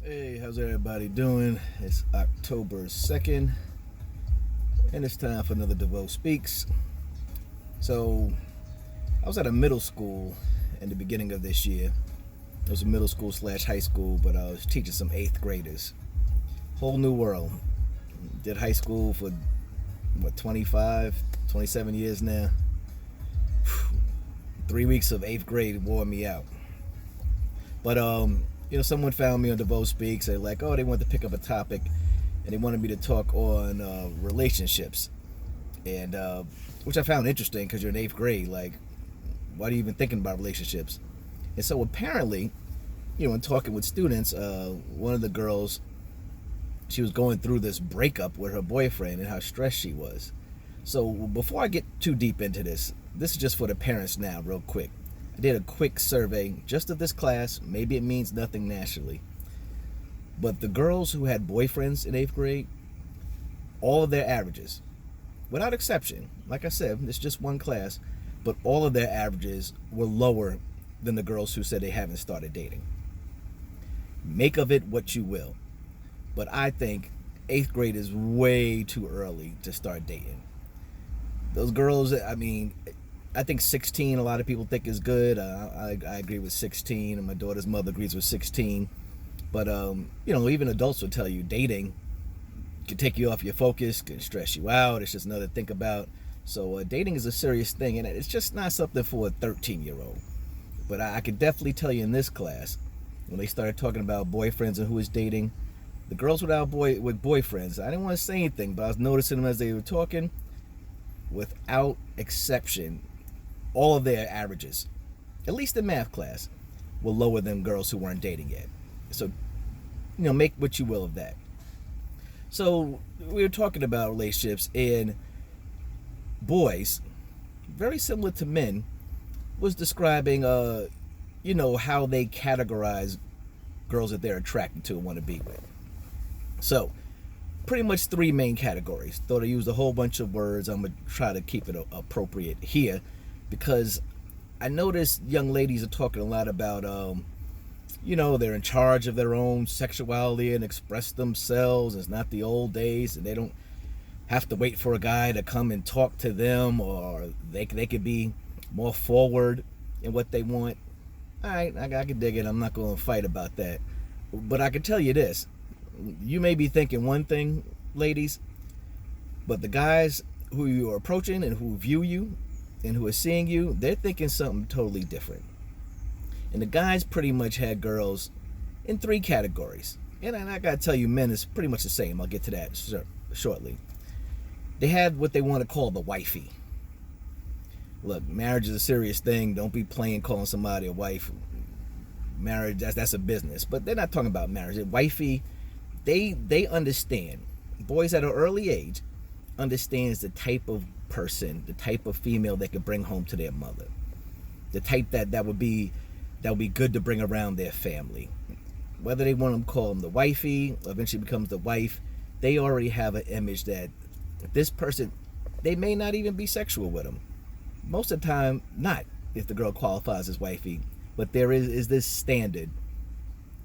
Hey, how's everybody doing? It's October 2nd, and it's time for another DeVeaux Speaks. So, I was at a middle school in the beginning of this year. It was a middle school slash high school, but I was teaching some 8th graders. Whole new world. Did high school for, 25, 27 years now. 3 weeks of 8th grade wore me out. But, someone found me on DeVeaux Speaks. They're like, oh, they wanted to pick up a topic, and they wanted me to talk on relationships, and which I found interesting because you're in 8th grade. Like, why are you even thinking about relationships? And so apparently, in talking with students, one of the girls, she was going through this breakup with her boyfriend and how stressed she was. So before I get too deep into this is just for the parents now, real quick. I did a quick survey just of this class. Maybe it means nothing nationally. But the girls who had boyfriends in 8th grade, all of their averages, without exception, like I said, it's just one class, but all of their averages were lower than the girls who said they haven't started dating. Make of it what you will. But I think 8th grade is way too early to start dating. Those girls, I think 16, a lot of people think is good. I agree with 16, and my daughter's mother agrees with 16. But, even adults will tell you dating can take you off your focus, can stress you out. It's just another to think about. So dating is a serious thing, and it's just not something for a 13-year-old. But I could definitely tell you in this class, when they started talking about boyfriends and who was dating, the girls with boyfriends, I didn't want to say anything, but I was noticing them as they were talking. Without exception, all of their averages, at least in math class, were lower than girls who weren't dating yet. So, make what you will of that. So, we were talking about relationships, and boys, very similar to men, was describing, how they categorize girls that they're attracted to and want to be with. So, pretty much 3 main categories. Thought I used a whole bunch of words. I'm going to try to keep it appropriate here, because I noticed young ladies are talking a lot about, they're in charge of their own sexuality and express themselves. It's not the old days, and they don't have to wait for a guy to come and talk to them, or they could be more forward in what they want. All right, I can dig it. I'm not going to fight about that. But I can tell you this. You may be thinking one thing, ladies, but the guys who you are approaching and who view you and who are seeing you, they're thinking something totally different. And the guys pretty much had girls in 3 categories. And I gotta tell you, men is pretty much the same. I'll get to that shortly. They had what they want to call the wifey. Look, marriage is a serious thing. Don't be playing calling somebody a wife. Marriage, that's a business. But they're not talking about marriage. Wifey, they understand. Boys at an early age understands the type of person, the type of female they could bring home to their mother. The type that would be good to bring around their family. Whether they want to call them the wifey, or eventually becomes the wife, they already have an image that this person, they may not even be sexual with them. Most of the time, not, if the girl qualifies as wifey. But there is this standard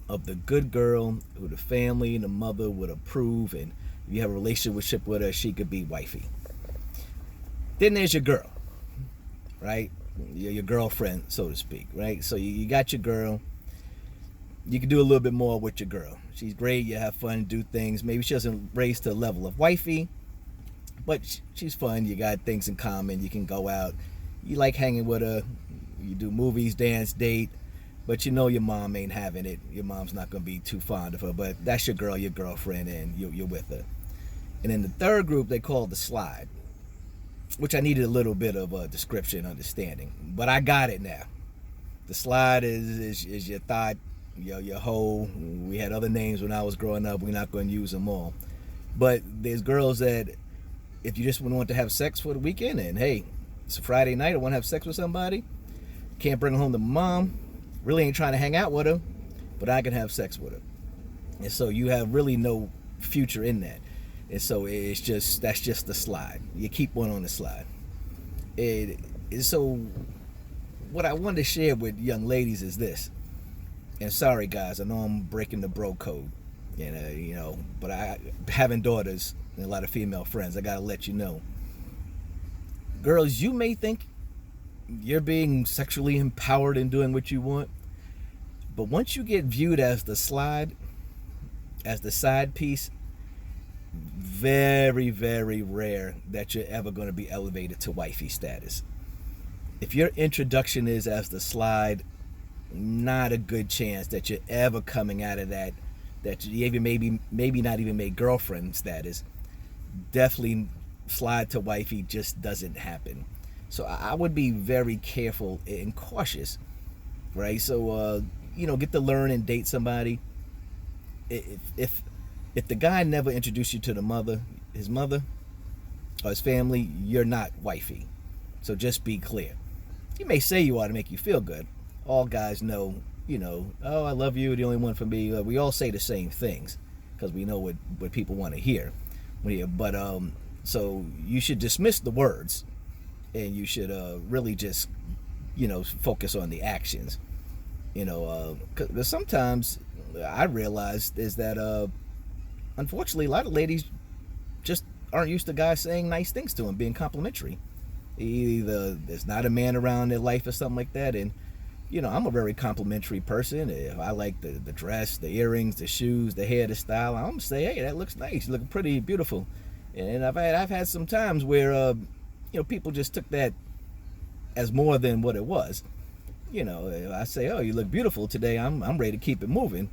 of the good girl who the family and the mother would approve, and if you have a relationship with her, she could be wifey. Then there's your girl, right? Your girlfriend, so to speak, right? So you got your girl. You can do a little bit more with your girl. She's great. You have fun, do things. Maybe she doesn't raise to the level of wifey, but she's fun. You got things in common. You can go out. You like hanging with her. You do movies, dance, date. But your mom ain't having it. Your mom's not going to be too fond of her. But that's your girl, your girlfriend, and you're with her. And in the third group, they call the slide, which I needed a little bit of a description, understanding. But I got it now. The slide is your thought, your hoe. We had other names when I was growing up. We're not going to use them all. But there's girls that, if you just want to have sex for the weekend, and hey, it's a Friday night, I want to have sex with somebody, can't bring her home to mom, really ain't trying to hang out with her, but I can have sex with her. And so you have really no future in that. And so that's just the slide. You keep one on the slide. So what I wanted to share with young ladies is this. And sorry guys, I know I'm breaking the bro code, and but having daughters and a lot of female friends, I gotta let you know, girls, you may think you're being sexually empowered and doing what you want, but once you get viewed as the slide, as the side piece, very, very rare that you're ever going to be elevated to wifey status. If your introduction is as the slide, not a good chance that you're ever coming out of that you even maybe not even made girlfriend status. Definitely slide to wifey just doesn't happen. So I would be very careful and cautious, right? So get to learn and date somebody. If the guy never introduced you to his mother or his family, you're not wifey. So just be clear. He may say you are to make you feel good. All guys know, oh, I love you, the only one for me. We all say the same things because we know what people want to hear. But so you should dismiss the words, and you should really just focus on the actions. Because sometimes I realized is that unfortunately a lot of ladies just aren't used to guys saying nice things to them, being complimentary. Either there's not a man around in their life or something like that, and I'm a very complimentary person. If I like the dress, the earrings, the shoes, the hair, the style, I'm gonna say, hey, that looks nice, you look pretty beautiful. And I've had some times where people just took that as more than what it was. I say, oh, you look beautiful today, I'm ready to keep it moving.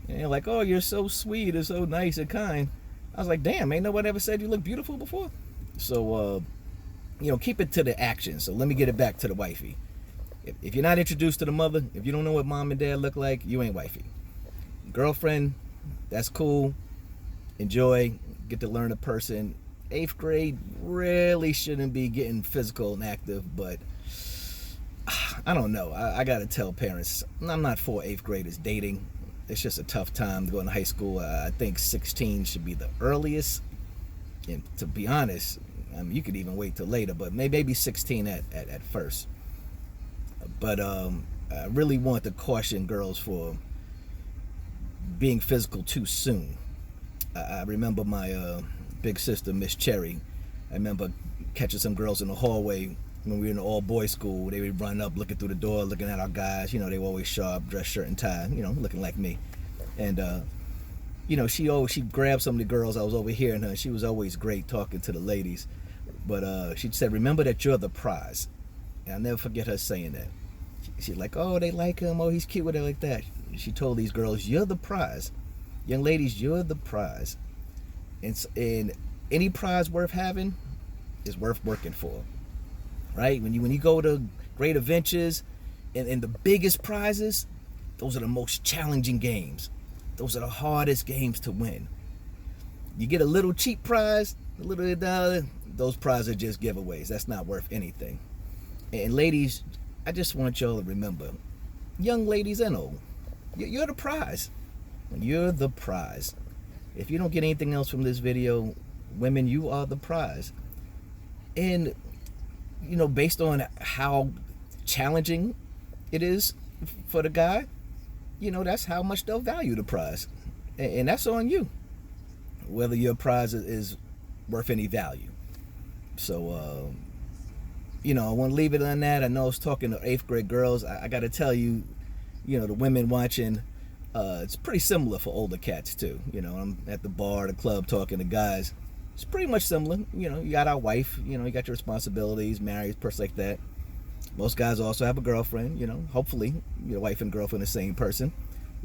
And they're like, oh, you're so sweet and so nice and kind. I was like, damn, ain't nobody ever said you look beautiful before? So keep it to the action. So let me get it back to the wifey. If you're not introduced to the mother, if you don't know what mom and dad look like, you ain't wifey. Girlfriend, that's cool. Enjoy, get to learn a person. 8th grade really shouldn't be getting physical and active, but I don't know. I gotta tell parents, I'm not for 8th graders dating. It's just a tough time going to high school. I think 16 should be the earliest. And to be honest, I mean, you could even wait till later, but maybe 16 at first. But I really want to caution girls for being physical too soon. I remember my big sister, Miss Cherry. I remember catching some girls in the hallway when we were in an all-boys school. They would run up, looking through the door, looking at our guys. They were always sharp, dress shirt and tie, looking like me. And she grabbed some of the girls. I was overhearing her. She was always great talking to the ladies. But she said, remember that you're the prize. And I'll never forget her saying that. She's like, oh, they like him. Oh, he's cute with it like that. She told these girls, you're the prize. Young ladies, you're the prize. And any prize worth having is worth working for. Right? When you go to great adventures and the biggest prizes, those are the most challenging games. Those are the hardest games to win. You get a little cheap prize, a little those prizes are just giveaways. That's not worth anything. And ladies, I just want y'all to remember, young ladies and old, you're the prize. You're the prize. If you don't get anything else from this video, women, you are the prize. And based on how challenging it is for the guy, that's how much they'll value the prize. And that's on you, whether your prize is worth any value. So, I want to leave it on that. I know I was talking to 8th grade girls. I got to tell you, the women watching, it's pretty similar for older cats too. I'm at the bar, the club, talking to guys. It's pretty much similar. You got our wife, you got your responsibilities, married, person like that. Most guys also have a girlfriend, hopefully your wife and girlfriend are the same person.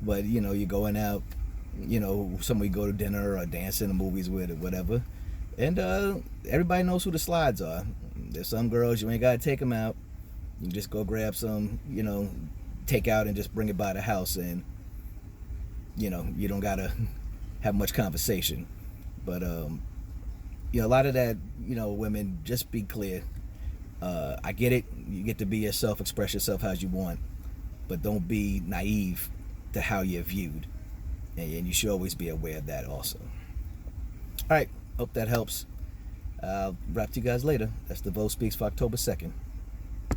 But, you're going out, somewhere you go to dinner or dancing or movies with or whatever. And everybody knows who the slides are. There's some girls you ain't got to take them out. You can just go grab some, take out and just bring it by the house, and, you don't got to have much conversation. But, a lot of that, women, just be clear. I get it. You get to be yourself, express yourself as you want, but don't be naive to how you're viewed. And you should always be aware of that also. All right. Hope that helps. I'll wrap to you guys later. That's DeVeaux Speaks for October 2nd.